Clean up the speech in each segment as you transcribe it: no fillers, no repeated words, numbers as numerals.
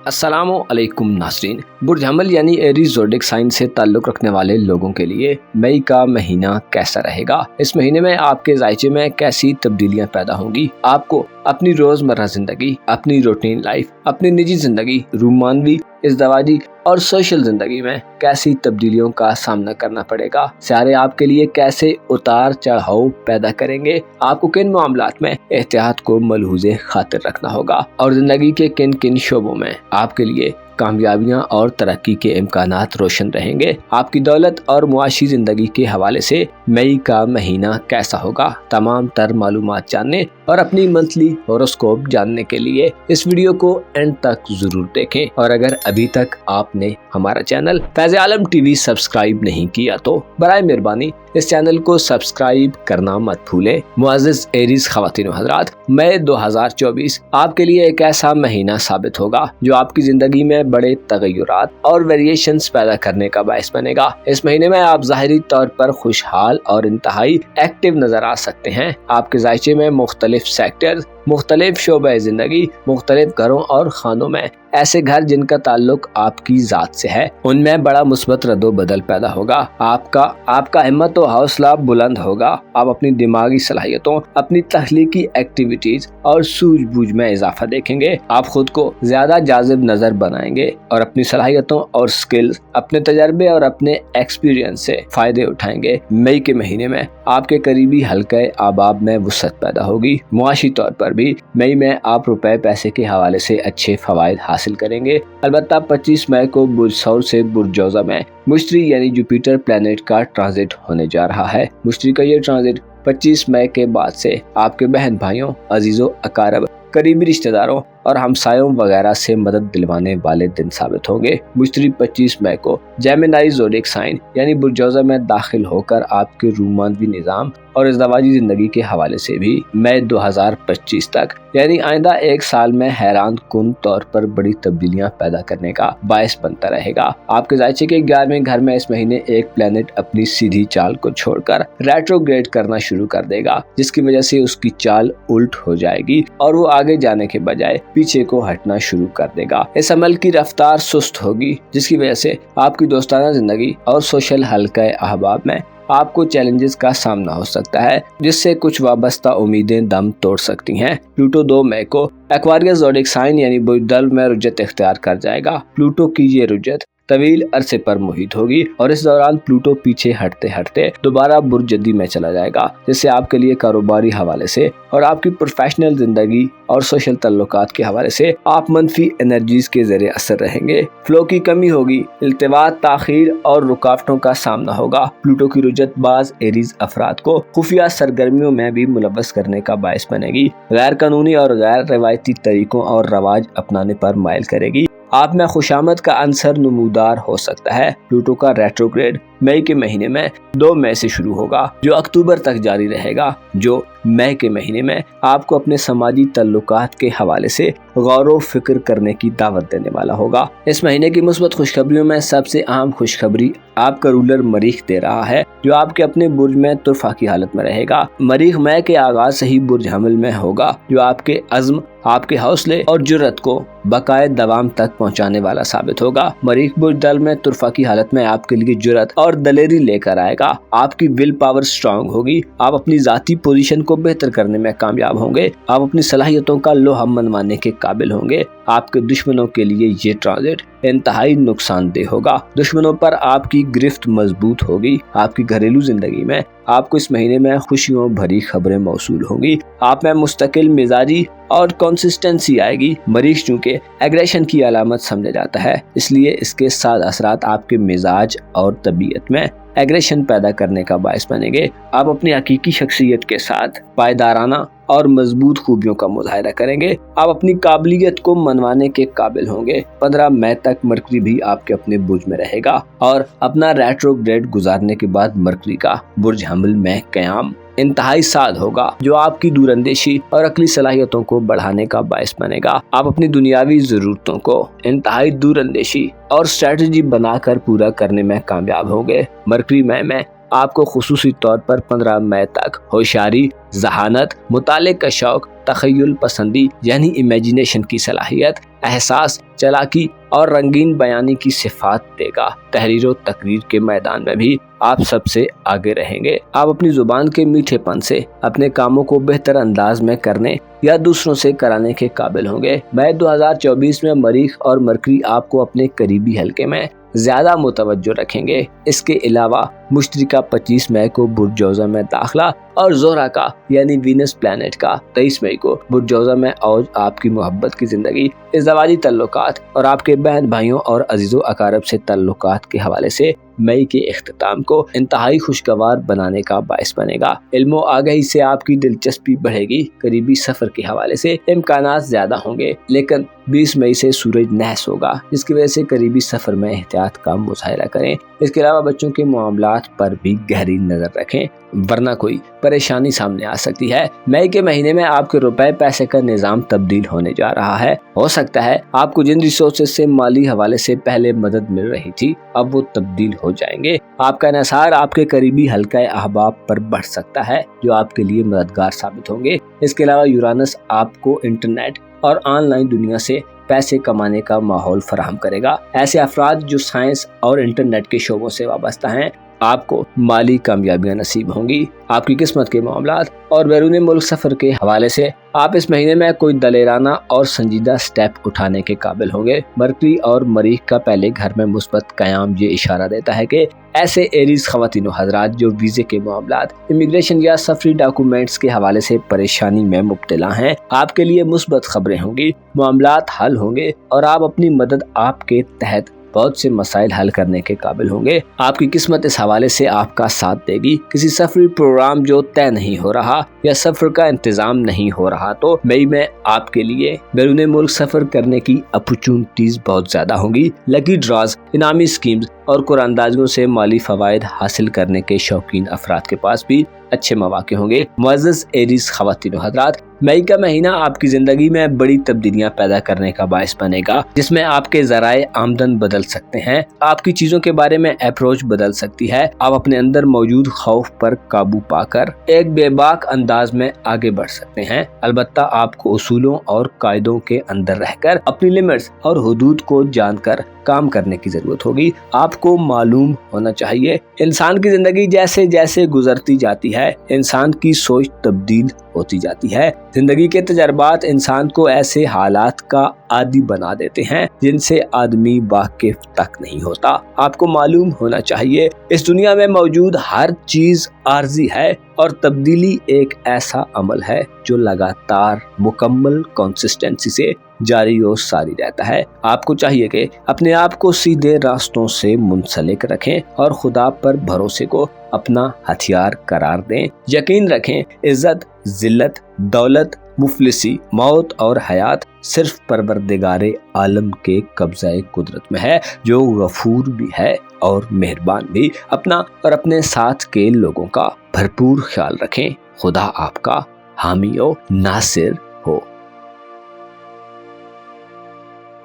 अस्सलामु अलैकुम नाज़रीन। बुर्ज हमल यानी एरीज ज़ोडिक साइन से ताल्लुक़ रखने वाले लोगों के लिए मई का महीना कैसा रहेगा। इस महीने में आपके ज़ायचे में कैसी तब्दीलियां पैदा होंगी। आपको अपनी रोज़मर्रा ज़िंदगी, अपनी रूटीन लाइफ, अपनी निजी ज़िंदगी, रूमानवी, इज़्दवाजी और सोशल ज़िंदगी में कैसी तब्दीलियों का सामना करना पड़ेगा। सितारे आपके लिए कैसे उतार चढ़ाव पैदा करेंगे। आपको किन मामलात में एहतियात को मलहूज़े खातिर रखना होगा और ज़िंदगी के किन किन शोबों में आपके लिए कामयाबियां और तरक्की के इम्कानात रोशन रहेंगे। आपकी दौलत और मुआशी ज़िंदगी के हवाले से मई का महीना कैसा होगा। तमाम तर मालूमात जानने और अपनी मंथली होरोस्कोप जानने के लिए इस वीडियो को एंड तक जरूर देखें। और अगर अभी तक आपने हमारा चैनल फैज़ आलम टीवी सब्सक्राइब नहीं किया तो बराए मेहरबानी इस चैनल को सब्सक्राइब करना मत भूलें। मुअज़्ज़िज़ एरीज ख़वातीन व हज़रात, मई 2024 आपके लिए एक ऐसा महीना साबित होगा जो आपकी ज़िंदगी में बड़े तग़य्युरात और वेरिएशंस पैदा करने का बायस बनेगा। इस महीने में आप ज़ाहिरी तौर पर खुशहाल और इंतहाई एक्टिव नजर आ सकते हैं। आपके ज़ायचे में मुख्तलिफ सेक्टर्स, मुख्तलिफ शोबे ज़िंदगी, मुख्तलिफ घरों और खानों में ऐसे घर जिनका ताल्लुक आपकी ज़ात से है, उनमें बड़ा मुस्बत रद्दो बदल पैदा होगा। आपका हिम्मत और हौसला बुलंद होगा। आप अपनी दिमागी सलाहियतों, अपनी तख्लीकी एक्टिविटीज और सूझबूझ में इजाफा देखेंगे। आप खुद को ज्यादा जाजिब नजर बनाएंगे और अपनी सलाहियतों और स्किल्स, अपने तजर्बे और अपने एक्सपीरियंस से फायदे उठाएंगे। मई के महीने में आपके करीबी हल्के आबाब में वुसअत पैदा होगी। मुआशी तौर पर भी मई में आप रुपए पैसे के हवाले से अच्छे फवायद हासिल करेंगे। अलबत्ता 25 मई को बुर्ज सौर से बुर्ज जौज़ा में मुश्तरी यानी जुपिटर प्लैनेट का ट्रांजिट होने जा रहा है। मुश्तरी का ये ट्रांजिट 25 मई के बाद से आपके बहन भाइयों, अजीजों, अकारब, करीबी रिश्तेदारों और हमसायों वगैरह से मदद दिलवाने वाले दिन साबित होंगे। मुश्तरी 25 मई को जेमिनी ज़ोडिक साइन यानी बुर्ज जौज़ा में दाखिल होकर आपके रूमानवी निज़ाम और इज़्दवाजी ज़िंदगी के हवाले से भी मई 2025 तक यानी आइंदा एक साल में हैरान कुन तौर पर बड़ी तब्दीलियां पैदा करने का बायस बनता रहेगा। आपके ज़ायचे के 11वें घर में इस महीने एक प्लैनेट अपनी सीधी चाल को छोड़कर रेट्रोग्रेड करना शुरू कर देगा, जिसकी वजह से उसकी चाल उल्ट हो जाएगी और वो आगे जाने के बजाय पीछे को हटना शुरू कर देगा। इस अमल की रफ्तार सुस्त होगी, जिसकी वजह से आपकी दोस्ताना जिंदगी और सोशल हल्के अहबाब में आपको चैलेंजेस का सामना हो सकता है, जिससे कुछ वाबस्ता उम्मीदें दम तोड़ सकती हैं। प्लूटो 2 मई को एक्वारियस ज़ोडिक साइन यानी बुर्ज दल्व में रुजत इख्तियार कर जाएगा। प्लूटो की ये रुजत तवील अरसे पर मुहित होगी और इस दौरान प्लूटो पीछे हटते हटते दोबारा बुर्ज जद्दी में चला जाएगा, जिससे आपके लिए कारोबारी हवाले से और आपकी प्रोफेशनल जिंदगी और सोशल तल्लुकात के हवाले से आप मनफी एनर्जीज के ज़रिए असर रहेंगे। फ्लो की कमी होगी, इल्तिवात, ताखीर और रुकावटों का सामना होगा। प्लूटो की रुजत बाज एरीज अफराद को खुफिया सरगर्मियों में भी मुलव्वस करने का बायस बनेगी। गैर कानूनी और गैर रवायती तरीकों और रवाज अपनाने पर माइल करेगी। आप में खुशामद का अंसर नमूदार हो सकता है। प्लूटो का रेट्रोग्रेड मई के महीने में 2 मई से शुरू होगा, जो अक्टूबर तक जारी रहेगा, जो मई के महीने में आपको अपने समाजी तल्लुकात के हवाले से गौर व फिक्र करने की दावत देने वाला होगा। इस महीने की मुस्बत खुशखबरियों में सबसे अहम खुशखबरी आपका रूलर मरीख दे रहा है, जो आपके अपने बुर्ज में तुरफा की हालत में रहेगा। मरीख मई के आगाज से ही बुर्ज हमल में होगा, जो आपके अज़्म, आपके हौसले और जुर्रत को बकाए दवाम तक पहुंचाने वाला साबित होगा। मरीख बुर्ज दल में तुरफा की हालत में आपके लिए जुर्रत और दलेरी लेकर आएगा। आपकी विल पावर स्ट्रांग होगी। आप अपनी जाती पोजीशन को बेहतर करने में कामयाब होंगे। आप अपनी सलाहियतों का लोहा मनवाने के काबिल होंगे। आपके दुश्मनों के लिए ये ट्रांजिट इंतहाई नुकसानदेह होगा। दुश्मनों पर आपकी गिरफ्त मजबूत होगी। आपकी घरेलू जिंदगी में आपको इस महीने में खुशियों भरी खबरें मौसूल होंगी। आप में मुस्तकिल मिजाजी और कंसिस्टेंसी आएगी। मरीख चूँकि एग्रेशन की अलामत समझा जाता है, इसलिए इसके साथ असरात आपके मिजाज और तबीयत में एग्रेशन पैदा करने का बायस बनेंगे। आप अपनी हकीकी शख्सियत के साथ पायदाराना और मजबूत खूबियों का मुजाहिरा करेंगे। आप अपनी काबिलियत को मनवाने के काबिल होंगे। 15 मई तक मरकरी भी आपके अपने बुर्ज में रहेगा और अपना रेट्रोग्रेड गुजारने के बाद मरकरी का बुर्ज हमल में क़याम इंतहाई साद होगा, जो आपकी दूरअंदेशी और अक्ली सलाहियतों को बढ़ाने का बायस बनेगा। आप अपनी दुनियावी जरूरतों को इंतहाई दूरअंदेशी और स्ट्रेटजी बनाकर पूरा करने में कामयाब होंगे। मरकरी मई में आपको खुसूसी तौर पर 15 मई तक होशियारी, जहानत, मुताले का शौक तखय्युल पसंदी यानी इमेजिनेशन की सलाहियत, एहसास, चालाकी और रंगीन बयानी की सिफात देगा। तहरीर और तकरीर के मैदान में भी आप सबसे आगे रहेंगे। आप अपनी जुबान के मीठेपन से अपने कामों को बेहतर अंदाज में करने या दूसरों से कराने के काबिल होंगे। मई 2024 में मरीख और मरकरी आपको अपने करीबी हलके में ज्यादा मुतवज्जो रखेंगे। इसके अलावा मुश्तरिका 25 मई को बुर्ज-ए-जौज़ा में दाखिला और ज़ोहरा का यानी वीनस प्लैनेट का 23 मई को बुर्ज-ए-जौज़ा में औज आपकी मोहब्बत की जिंदगी, इज़्दवाजी तल्लुकात और आपके बहन भाइयों और अजीज़ों अकारब से तल्लुकात के हवाले से मई के इख्तिताम को इंतहाई खुशगवार बनाने का बाइस बनेगा। इल्मो आगाही से आपकी दिलचस्पी बढ़ेगी। करीबी सफर के हवाले से इम्कानात ज्यादा होंगे, लेकिन 20 मई से सूरज नहस होगा, जिसकी वजह से करीबी सफर में एहतियात का मुजाहिरा करें। इसके अलावा बच्चों के मामलात पर भी गहरी नजर रखें, वरना कोई परेशानी सामने आ सकती है। मई के महीने में आपके रुपए पैसे का निजाम तब्दील होने जा रहा है। हो सकता है आपको जिन रिसोर्सेज से माली हवाले से पहले मदद मिल रही थी, अब वो तब्दील हो जाएंगे। आपका इन्हिसार आपके करीबी हल्का अहबाब पर बढ़ सकता है, जो आपके लिए मददगार साबित होंगे। इसके अलावा यूरानस आपको इंटरनेट और ऑनलाइन दुनिया से पैसे कमाने का माहौल फराहम करेगा। ऐसे अफराद जो साइंस और इंटरनेट के शोबों से वाबस्ता हैं, आपको माली कामयाबियां नसीब होंगी। आपकी किस्मत के मामलात और बैरून मुल्क सफर के हवाले से आप इस महीने में कोई दलेराना और संजीदा स्टेप उठाने के काबिल होंगे। मरकरी और मरीख का पहले घर में मुस्बत कयाम ये इशारा देता है कि ऐसे एरीज खवातीन हजरात जो वीजे के मामलात, इमिग्रेशन या सफरी डॉक्यूमेंट्स के हवाले से परेशानी में मुब्तला हैं, आपके लिए मुस्बत खबरें होंगी, मामलात हल होंगे और आप अपनी मदद आपके तहत बहुत से मसाइल हल करने के काबिल होंगे। आपकी किस्मत इस हवाले से आपका साथ देगी। किसी सफरी प्रोग्राम जो तय नहीं हो रहा या सफर का इंतजाम नहीं हो रहा, तो मई में आपके लिए बैरून मुल्क सफर करने की अपॉर्चुनिटीज बहुत ज्यादा होंगी। लकी ड्रॉज, इनामी स्कीम्स और कुरानदाजियों से माली फवायद हासिल करने के शौकीन अफराद के पास भी अच्छे मौके होंगे। मुअज़्ज़ज़ एरीज खवातीन हज़रात, मई का महीना आपकी जिंदगी में बड़ी तब्दीलियां पैदा करने का बायस बनेगा, जिसमें आपके ज़राए आमदन बदल सकते हैं। आपकी चीजों के बारे में अप्रोच बदल सकती है। आप अपने अंदर मौजूद खौफ पर काबू पाकर एक बेबाक अंदाज में आगे बढ़ सकते हैं। अलबत्ता आपको उसूलों और कायदों के अंदर रहकर अपनी लिमिट्स और हुदूद को जानकर काम करने की जरूरत होगी। आपको मालूम होना चाहिए, इंसान की जिंदगी जैसे जैसे गुजरती जाती है, इंसान की सोच तब्दील होती जाती है। जिंदगी के तजर्बात इंसान को ऐसे हालात का आदी बना देते हैं जिनसे आदमी वाकिफ तक नहीं होता। आपको मालूम होना चाहिए, इस दुनिया में मौजूद हर चीज आर्जी है और तब्दीली एक ऐसा अमल है जो लगातार मुकम्मल कंसिस्टेंसी से जारी और सारी रहता है। आपको चाहिए कि अपने आप को सीधे रास्तों से मुंसलिक रखें और खुदा पर भरोसे को अपना हथियार करार दें। यकीन रखें, इज्जत, जिल्लत, दौलत, मुफलिसी, मौत और हयात सिर्फ परवरदिगारे आलम के कब्ज़े कुदरत में है, जो गफूर भी है और मेहरबान भी। अपना और अपने साथ के लोगों का भरपूर ख्याल रखें। खुदा आपका हामी और नासिर हो।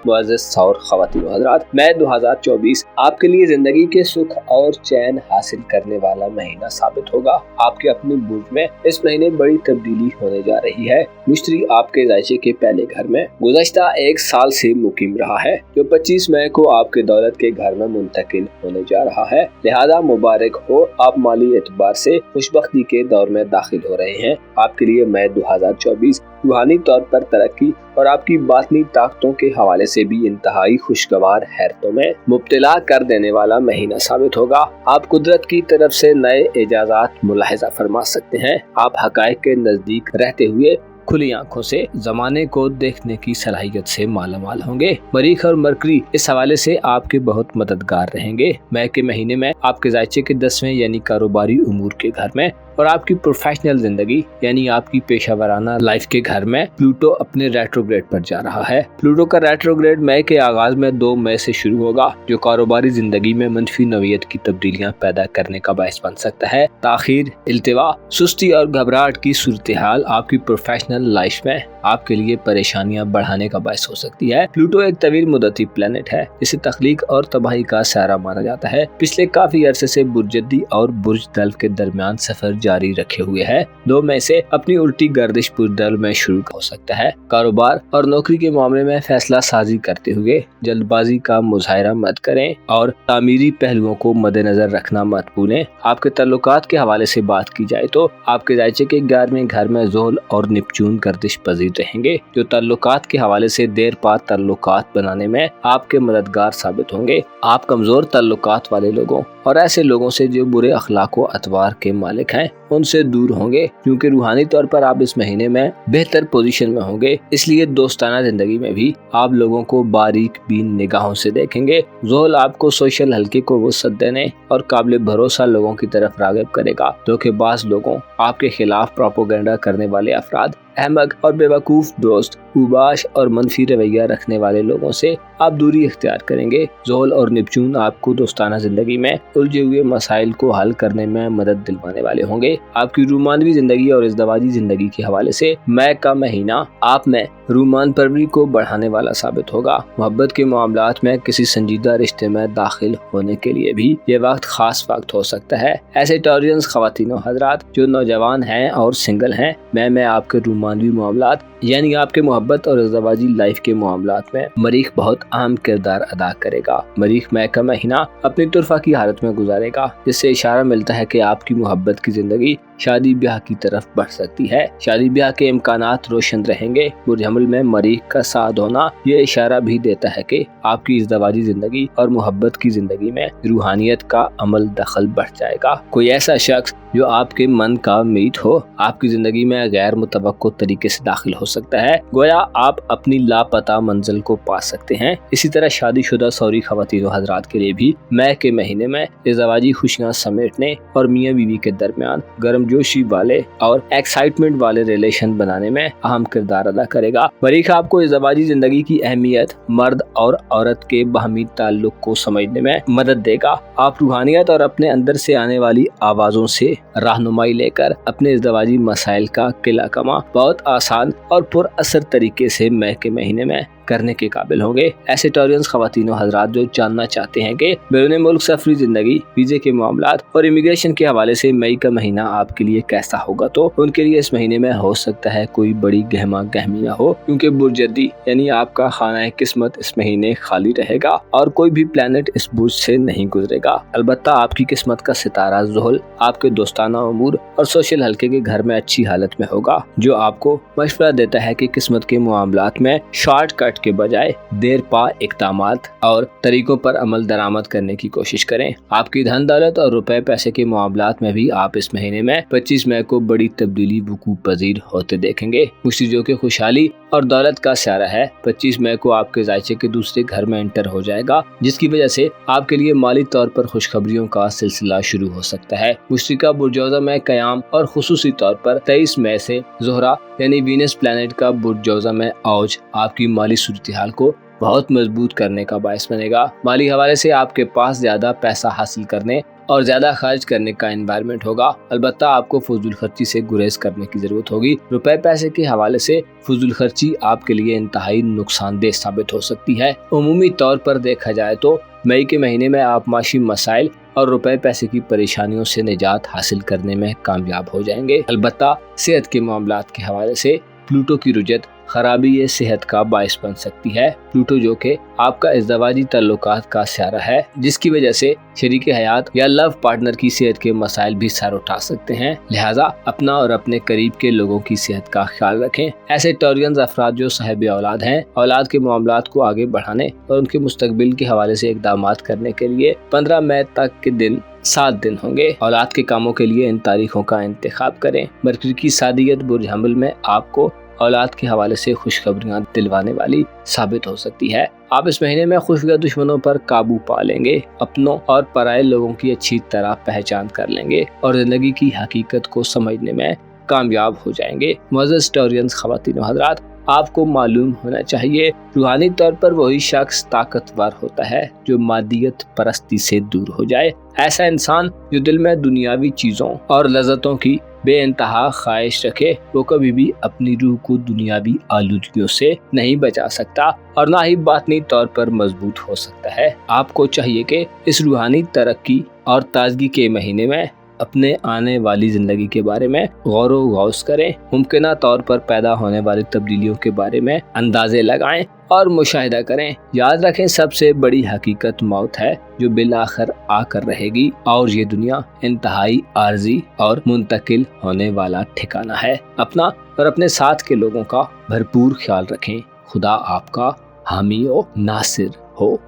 मुअज़्ज़ज़ और ख़वातीन हज़रात, मई 2024 आपके लिए जिंदगी के सुख और चैन हासिल करने वाला महीना साबित होगा। आपके अपने बुर्ज में इस महीने बड़ी तब्दीली होने जा रही है। मुश्तरी आपके ज़ायचे के पहले घर में गुज़श्ता एक साल से मुकीम रहा है, जो 25 मई को आपके दौलत के घर में मुंतकिल होने जा रहा है। लिहाजा मुबारक हो, आप माली एतबार से खुशबख्ती के दौर में दाखिल हो रहे हैं। आपके लिए मई 2024 रूहानी तौर पर तरक्की और आपकी बातनी ताकतों के हवाले से भी इंतहाई खुशगवार हैरतों में मुब्तला कर देने वाला महीना साबित होगा। आप कुदरत की तरफ से नए एजाजात मुलाहिजा फरमा सकते हैं। आप हकायक के नजदीक रहते हुए खुली आंखों से जमाने को देखने की सलाहियत से मालामाल होंगे। मरीख और मरकरी इस हवाले से आपके बहुत मददगार रहेंगे। मई के महीने में आपके ज़ायचे के 10वें यानी कारोबारी उमूर के घर में और आपकी प्रोफेशनल जिंदगी यानी आपकी पेशावराना लाइफ के घर में प्लूटो अपने रेट्रोग्रेड पर जा रहा है। प्लूटो का रेट्रोग्रेड मई के आगाज में 2 मई से शुरू होगा, जो कारोबारी जिंदगी में मनफी नौयत की तब्दीलियां पैदा करने का बायस बन सकता है। ताखीर, इल्तिवा, सुस्ती और घबराहट की सूरत हाल आपकी प्रोफेशनल लाइफ में आपके लिए परेशानियां बढ़ाने का बायस हो सकती है। प्लूटो एक तवील मुद्दती प्लेनेट है, जिसे तख्लीक और तबाही का सारा माना जाता है। पिछले काफी अरसे से बुर्जदी और बुर्ज दल्फ के दरमियान सफर जारी रखे हुए है। 2 मई से अपनी उल्टी गर्दिश पूरे दल में शुरू हो सकता है। कारोबार और नौकरी के मामले में फैसला साजी करते हुए जल्दबाजी का मुजाहरा मत करें और तामीरी पहलुओं को मद्देनजर रखना मत भूलें। आपके ताल्लुकात के हवाले से बात की जाए तो आपके जायचे के 11वें घर में ज़ोहल और नेपच्यून गर्दिश पजीर रहेंगे, जो ताल्लुकात के हवाले से देर पा ताल्लुकात बनाने में आपके मददगार साबित होंगे। आप कमजोर ताल्लुकात वाले लोगों और ऐसे लोगों से जो बुरे अखलाक व अतवार के मालिक हैं उनसे दूर होंगे, क्योंकि रूहानी तौर पर आप इस महीने में बेहतर पोजीशन में होंगे। इसलिए दोस्ताना जिंदगी में भी आप लोगों को बारीक बीन निगाहों से देखेंगे। ज़ोहल आपको सोशल हल्के को वसअत देने और काबिल भरोसा लोगों की तरफ राग़िब करेगा। धोखेबाज लोगों, आपके खिलाफ प्रोपेगेंडा करने वाले अफराद, अहमक और बेवकूफ दोस्त, उबाश और मनफी रवैया रखने वाले लोगों से आप दूरी इख्तियार करेंगे। ज़ोहल और नेपच्यून आपको दोस्ताना जिंदगी में उलझे हुए मसाइल को हल करने में मदद दिलवाने वाले होंगे। आपकी रूमानवी जिंदगी और इज़दवाजी जिंदगी के हवाले से मई का महीना आप में रूमान परवरी को बढ़ाने वाला साबित होगा। मोहब्बत के मामलात में किसी संजीदा रिश्ते में दाखिल होने के लिए भी ये वक्त खास वक्त हो सकता है। ऐसे टॉरियंस ख़वातीन और हज़रात जो नौजवान हैं और सिंगल हैं, मैं आपके रूमानवी मामलात यानी आपके मोहब्बत और इज़दवाजी लाइफ के मामलात में मरीख बहुत अहम किरदार अदा करेगा। मरीख मई का महीना अपनी तुरफा की हालत में गुजारेगा, जिससे इशारा मिलता है कि आपकी मोहब्बत की जिंदगी शादी ब्याह की तरफ बढ़ सकती है। शादी ब्याह के इम्कानात रोशन रहेंगे। बुर्ज हमल में मरीख का साथ होना ये इशारा भी देता है कि आपकी इज़दवाजी जिंदगी और मोहब्बत की जिंदगी में रूहानियत का अमल दखल बढ़ जाएगा। कोई ऐसा शख्स जो आपके मन का मीत हो आपकी जिंदगी में गैर मुतवक्को तरीके से दाखिल हो सकता है, गोया आप अपनी लापता मंजिल को पा सकते हैं। इसी तरह शादीशुदा सौरी ख़वातीन और हज़रात के लिए भी मई के महीने में इज़दवाजी खुशियाँ समेटने और मियाँ बीवी के दरमियान गर्मजोशी वाले और एक्साइटमेंट वाले रिलेशन बनाने में अहम किरदार अदा करेगा। मरीख आपको इज़दवाजी जिंदगी की अहमियत, मर्द और औरत के बाहमी ताल्लुक को समझने में मदद देगा। आप रूहानियत और अपने अंदर से आने वाली आवाज़ों से रहनुमाई लेकर अपने इज़दवाजी मसाइल का किला कमा बहुत आसान और पुरअसर तरीके से मई के महीने में करने के काबिल होंगे। ऐसे टॉरियंस ख़वातीन और हज़रात जो जानना चाहते हैं कि बैरून मुल्क सफरी जिंदगी, वीज़े के मामलात और इमिग्रेशन के हवाले से मई का महीना आपके लिए कैसा होगा, तो उनके लिए इस महीने में हो सकता है कोई बड़ी गहमा गहमी न हो, क्योंकि बुर्ज जद्दी यानी आपका खाना किस्मत इस महीने खाली रहेगा और कोई भी प्लैनेट इस बुर्ज से नहीं गुजरेगा। अलबत्ता आपकी किस्मत का सितारा ज़ोहल आपके दोस्ताना उमूर और सोशल हल्के के घर में अच्छी हालत में होगा, जो आपको मशवरा देता है कि किस्मत के मामलात में शॉर्टकट के बजाय देर पा इक़दामात और तरीकों पर अमल दरामद करने की कोशिश करें। आपकी धन दौलत और रुपए पैसे के मामलात में भी आप इस महीने में 25 मई को बड़ी तब्दीली वकूअ पजीर होते देखेंगे। मुश्तिजों के खुशहाली और दौलत का स्यारा है। 25 मई को आपके जायचे के दूसरे घर में एंटर हो जाएगा, जिसकी वजह से आपके लिए माली तौर पर खुशखबरियों का सिलसिला शुरू हो सकता है। मुश्तिका बुर्जौज़ा में क़याम और खुसूसी तौर पर 23 मई से ज़ोहरा यानी वीनस प्लैनेट का बुर्जौज़ा में औज आपकी माली सूरत-ए-हाल को बहुत मजबूत करने का बायस बनेगा। माली हवाले से आपके पास ज्यादा पैसा हासिल करने और ज्यादा खर्च करने का एनवायरनमेंट होगा। अलबत्ता आपको फजूल खर्ची से गुरेज करने की जरूरत होगी। रुपए पैसे के हवाले से फजूल खर्ची आपके लिए इंतहाई नुकसानदेह साबित हो सकती है। उमूमी तौर पर देखा जाए तो मई के महीने में आप माशी मसाइल और रुपए पैसे की परेशानियों से निजात हासिल करने में कामयाब हो जाएंगे। अलबत्ता सेहत के मामलात के हवाले से प्लूटो की रुजत खराबी ये सेहत का बायस बन सकती है। प्लूटो जो कि आपका इज़दवाजी ताल्लुकात का स्यारा है, जिसकी वजह से शरीक हयात या लव पार्टनर की सेहत के मसाइल भी सर उठा सकते हैं। लिहाजा अपना और अपने करीब के लोगों की सेहत का ख्याल रखें। ऐसे टॉरियंस अफराद जो साहिब औलाद हैं, औलाद के मामलात को आगे बढ़ाने और उनके मुस्तकबिल के हवाले से इक़दामात करने के लिए 15 मई तक के दिन 7 दिन होंगे। औलाद के कामों के लिए इन तारीखों का इंतखाब करें। मरकरी की सादियत बुर्ज हमल में आपको औलाद के हवाले से खुशखबरियां दिलवाने वाली साबित हो सकती है। आप इस महीने में खुफिया दुश्मनों पर काबू पा लेंगे, अपनों और पराये लोगों की अच्छी तरह पहचान कर लेंगे और जिंदगी की हकीकत को समझने में कामयाब हो जाएंगे। मुअज़्ज़ज़ टॉरियंस ख़वातीन और हज़रात, आपको मालूम होना चाहिए रूहानी तौर पर वही शख्स ताकतवर होता है जो मादियत परस्ती से दूर हो जाए। ऐसा इंसान जो दिल में दुनियावी चीजों और लज़्ज़तों की बेइंतहा ख्वाहिश रखे, वो कभी भी अपनी रूह को दुनियावी आलूदगियों से नहीं बचा सकता और ना ही बातनी तौर पर मजबूत हो सकता है। आपको चाहिए कि इस रूहानी तरक्की और ताजगी के महीने में अपने आने वाली जिंदगी के बारे में गौर व गौस करें, मुमकिन तौर पर पैदा होने वाली तब्दीलियों के बारे में अंदाजे लगाएं और मुशाहिदा करें। याद रखें, सबसे बड़ी हकीकत मौत है जो बिलाखिर आकर रहेगी और ये दुनिया इंतहाई आर्जी और मुंतकिल होने वाला ठिकाना है। अपना और अपने साथ के लोगों का भरपूर ख्याल रखें। खुदा आपका हामी व नासिर हो।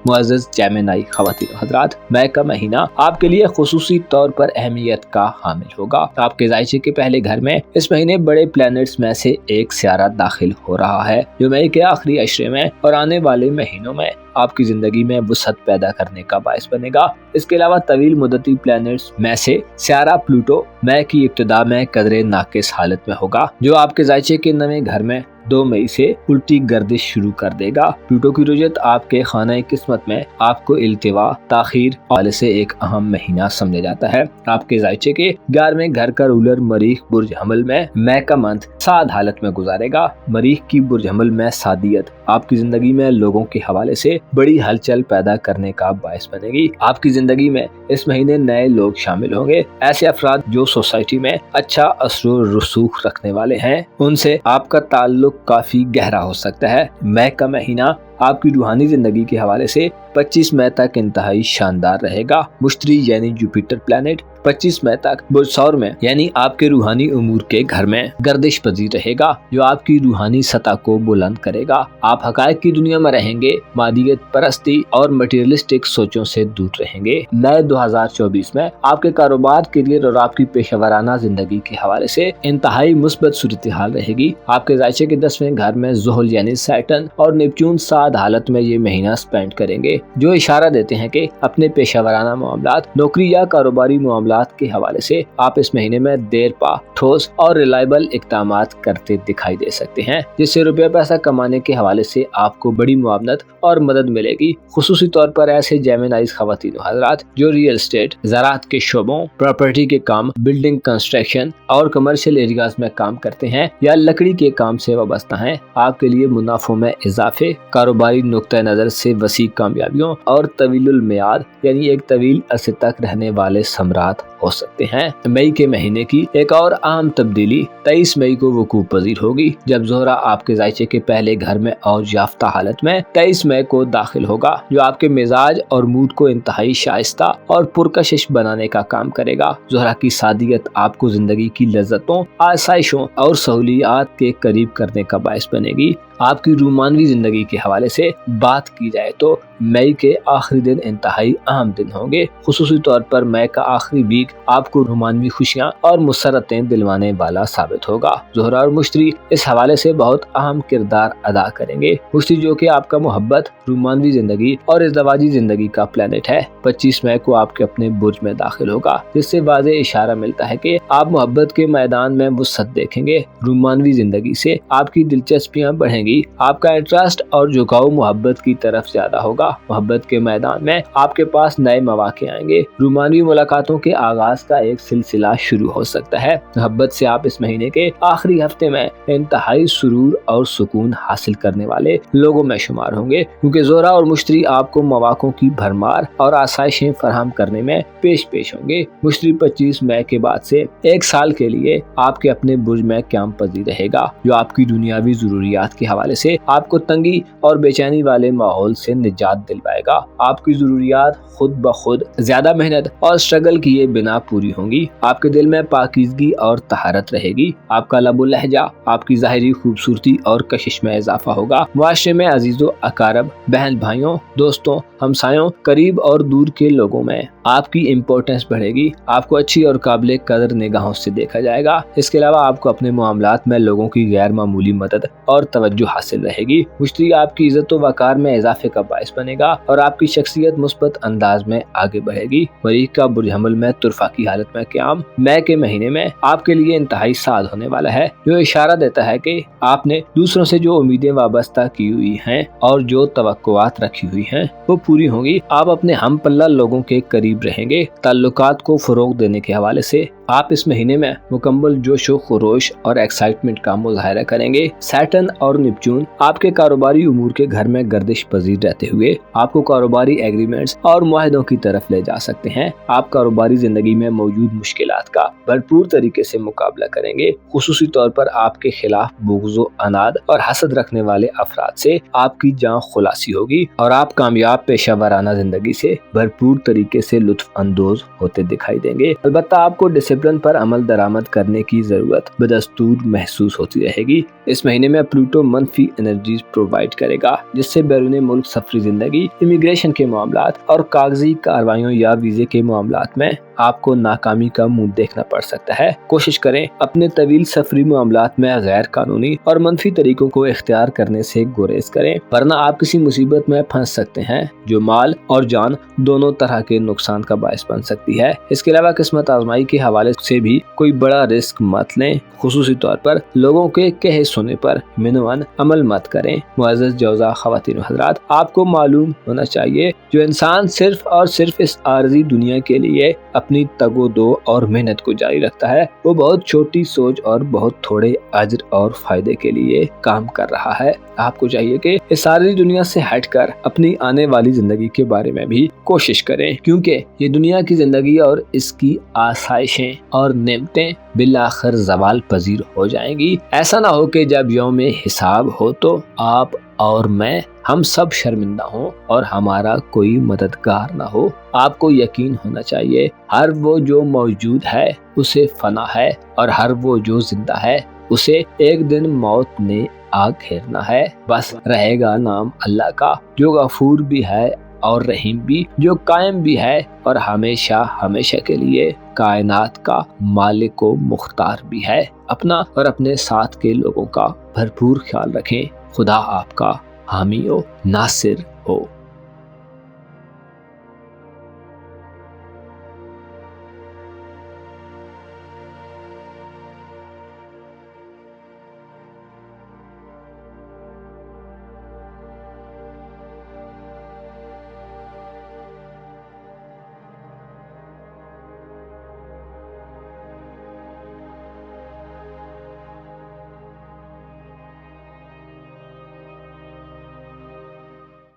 मुअज़्ज़ज़ जेमिनी ख़वातीन व हज़रात, मई का महीना आपके लिए खुसूसी तौर पर अहमियत का हामिल होगा। आपके ज़ायचे के पहले घर में इस महीने बड़े प्लैनेट्स में से एक सियारा दाखिल हो रहा है जो मई के आखिरी अशरे में और आने वाले महीनों में आपकी जिंदगी में वुसअत पैदा करने का बायस बनेगा। इसके अलावा तवील मुद्दती प्लैनेट्स में से सियारा प्लूटो मई की इब्तिदा में कदरे नाकिस हालत में होगा जो आपके ज़ायचे के नवे घर में 2 मई से उल्टी गर्दिश शुरू कर देगा। प्लूटो की रुजत आपके खाना किस्मत में आपको इल्तिवा ताखीर वाले से एक अहम महीना समझा जाता है। आपके ज़ायचे के 11वें घर का रूलर मरीख बुर्ज हमल में मई का मंथ साद हालत में गुजारेगा। मरीख की बुर्ज हमल में सादियत आपकी जिंदगी में लोगों के हवाले से बड़ी हलचल पैदा करने का बायस बनेगी। आपकी जिंदगी में इस महीने नए लोग शामिल होंगे। ऐसे अफराद जो सोसाइटी में अच्छा असर रसूख रखने वाले हैं, उनसे आपका ताल्लुक काफी गहरा हो सकता है। मई का महीना आपकी रूहानी जिंदगी के हवाले से 25 मई तक इंतहाई शानदार रहेगा। मुश्तरी यानी जुपिटर प्लैनेट 25 मई तक बुर्ज सौर में यानी आपके रूहानी उमूर के घर में गर्दिश पजीर रहेगा जो आपकी रूहानी सतह को बुलंद करेगा। आप हकायक की दुनिया में रहेंगे, मादियत परस्ती और मटेरियलिस्टिक सोचों से दूर रहेंगे। नए 2024 में आपके कारोबार, करियर और आपकी पेशेवराना जिंदगी के हवाले से इंतहाई मुस्बत सूरत हाल रहेगी। आपके ज़ायचे के 10वें घर में ज़ुहल यानी सैटर्न और नेपच्यून साद हालत में ये महीना स्पेंड करेंगे जो इशारा देते हैं कि अपने पेशेवराना मामलात, नौकरी या कारोबारी मामलात के हवाले से आप इस महीने में देर पा ठोस और रिलायबल इक़दामात करते दिखाई दे सकते हैं, जिससे रुपया पैसा कमाने के हवाले से आपको बड़ी मुआवनत और मदद मिलेगी। खुसूसी तौर पर ऐसे जेमिनीज़ ख़वातीन व हज़रात जो रियल एस्टेट, ज़राअत के शोबों, प्रॉपर्टी के काम, बिल्डिंग कंस्ट्रक्शन और कमर्शियल एरियाज में काम करते हैं या लकड़ी के काम से वाबस्ता हैं, आपके लिए मुनाफों में इजाफे, कारोबारी नुक्ता नज़र से वसी कामयाबियों और तवीलुल मियाद यानी एक तवील अरसे तक रहने वाले समरात हो सकते हैं। मई के महीने की एक और अहम तब्दीली 23 मई को वकूअ पजीर होगी जब ज़ोहरा आपके ज़ायचे के पहले घर में औज याफ्ता हालत में 23 मई को दाखिल होगा जो आपके मिजाज और मूड को इंतहाई शाइस्ता और पुरकशिश बनाने का काम करेगा। ज़ोहरा की सादियत आपको जिंदगी की लज्जतों, आसाइशों और सहूलियात के करीब करने का बायस बनेगी। आपकी रोमानवी जिंदगी के हवाले से बात की जाए तो मई के आखिरी दिन इंतहाई अहम दिन होंगे। खुसूसी तौर पर मई का आखिरी वीक आपको रोमानवी खुशियाँ और मुसरतें दिलवाने वाला साबित होगा। ज़ोहरा और मुश्तरी इस हवाले से बहुत अहम किरदार अदा करेंगे। मुश्तरी जो कि आपका मोहब्बत, रोमानवी जिंदगी और इज़दवाजी जिंदगी का प्लैनेट है, 25 मई को आपके अपने बुर्ज में दाखिल होगा, जिससे वाज़े इशारा मिलता है कि आप मोहब्बत के मैदान में वुसअत देखेंगे। रोमानवी जिंदगी से आपकी दिलचस्पियाँ बढ़ेंगी, आपका इंटरेस्ट और झुकाव मोहब्बत की तरफ ज्यादा होगा। मोहब्बत के मैदान में आपके पास नए मौके आएंगे। रोमानवी मुलाकातों के आगाज का एक सिलसिला शुरू हो सकता है। मोहब्बत से आप इस महीने के आखिरी हफ्ते में इंतहाई सुरूर और सुकून हासिल करने वाले लोगों में शुमार होंगे, क्योंकि ज़ोहरा और मुश्तरी आपको मौकों की भरमार और आसाइशें फराहम करने में पेश होंगे। मुश्तरी 25 मई के बाद से 1 साल के लिए आपके अपने बुर्ज में क़याम पजीर रहेगा जो आपकी दुनियावी जरूरियात के हवाले से आपको तंगी और बेचैनी वाले माहौल से निजात दिलवाएगा। आपकी जरूरियात खुद ब खुद ज्यादा मेहनत और स्ट्रगल किए बिना पूरी होंगी। आपके दिल में पाकीज़गी और तहारत रहेगी। आपका लबो लहजा, आपकी ज़ाहिरी खूबसूरती और कशिश में इजाफा होगा। मुआशरे में अजीज़ों, अकारब, बहन भाइयों, दोस्तों, हमसायों, करीब और दूर के लोगों में आपकी इम्पोर्टेंस बढ़ेगी। आपको अच्छी और काबिल कदर निगाहों से देखा जाएगा। इसके अलावा आपको अपने मामलात में लोगों की गैर मामूली मदद और तवज्जो हासिल रहेगी। मुश्तरी आपकी इज्जत व वकार में इजाफे का बायस बनेगा और आपकी शख्सियत मुस्बत अंदाज में आगे बढ़ेगी। मरीख का बुर्ज हमल में तुरफा की हालत में क़याम मई के महीने में आपके लिए इंतहाई साद होने वाला है, जो इशारा देता है कि आपने दूसरों से जो उम्मीदें वाबस्ता की हुई हैं और जो तवक्कुआत रखी हुई हैं वो पूरी होंगी। आप अपने हम पल्ला लोगों के करीब रहेंगे। ताल्लुकात को फरोग देने के हवाले से आप इस महीने में मुकम्मल जोश व खरोश और एक्साइटमेंट का मुजाहरा करेंगे। सैटर्न और नेपच्यून आपके कारोबारी उमूर के घर में गर्दिश पजीर रहते हुए आपको कारोबारी एग्रीमेंट्स और मुआहदों की तरफ ले जा सकते हैं। आप कारोबारी जिंदगी में मौजूद मुश्किलात का भरपूर तरीके से मुकाबला करेंगे। खुसूसी तौर पर आपके खिलाफ बुग़्ज़, अनाद और हसद रखने वाले अफराद से आपकी जान खुलासी होगी और आप कामयाब पेशा वराना जिंदगी से भरपूर तरीके से लुत्फ अंदोज होते दिखाई देंगे। अलबत्ता आपको डिसिप्लिन पर अमल दरामद करने की जरूरत बदस्तूर महसूस होती रहेगी। इस महीने में प्लूटो मनफी एनर्जीज प्रोवाइड करेगा, जिससे बैरून मुल्क सफरी जिंदगी, इमिग्रेशन के मामलात और कागजी कार्रवाइयों या वीजे के मामलात में आपको नाकामी का मुंह देखना पड़ सकता है। कोशिश करें अपने तवील सफरी मामलात में गैर कानूनी और मनफी तरीकों को इख्तियार करने से गुरेज करें, वरना आप किसी मुसीबत में फंस सकते हैं जो माल और जान दोनों तरह के नुकसान का बायस बन सकती है। इसके अलावा किस्मत आजमाई के हवाले से भी कोई बड़ा रिस्क मत लें। खुसूसी तौर पर लोगों के कहे सुने पर मिनवन अमल मत करें। मुअज़्ज़ज़ जौज़ा ख़वातीन हज़रात, आपको मालूम होना चाहिए जो इंसान सिर्फ और सिर्फ इस आर्जी दुनिया के लिए अपनी तगो-दो और मेहनत को जारी रखता है, वो बहुत छोटी सोच और बहुत थोड़े अज्र और फायदे के लिए काम कर रहा है। आपको चाहिए कि इस सारी दुनिया से हटकर अपनी आने वाली जिंदगी के बारे में भी कोशिश करें, क्योंकि ये दुनिया की जिंदगी और इसकी आसाइशें और नेमतें बिलाखिर ज़वाल पजीर हो जाएंगी। ऐसा ना हो कि जब यौम हिसाब हो तो आप और मैं हम सब शर्मिंदा हों और हमारा कोई मददगार ना हो। आपको यकीन होना चाहिए हर वो जो मौजूद है उसे फना है और हर वो जो जिंदा है उसे एक दिन मौत ने आ घेरना है। बस रहेगा नाम अल्लाह का जो गफूर भी है और रहीम भी, जो कायम भी है और हमेशा हमेशा के लिए कायनात का मालिक व मुख्तार भी है। अपना और अपने साथ के लोगों का भरपूर ख्याल रखें। खुदा आपका हामी हो, नासिर हो।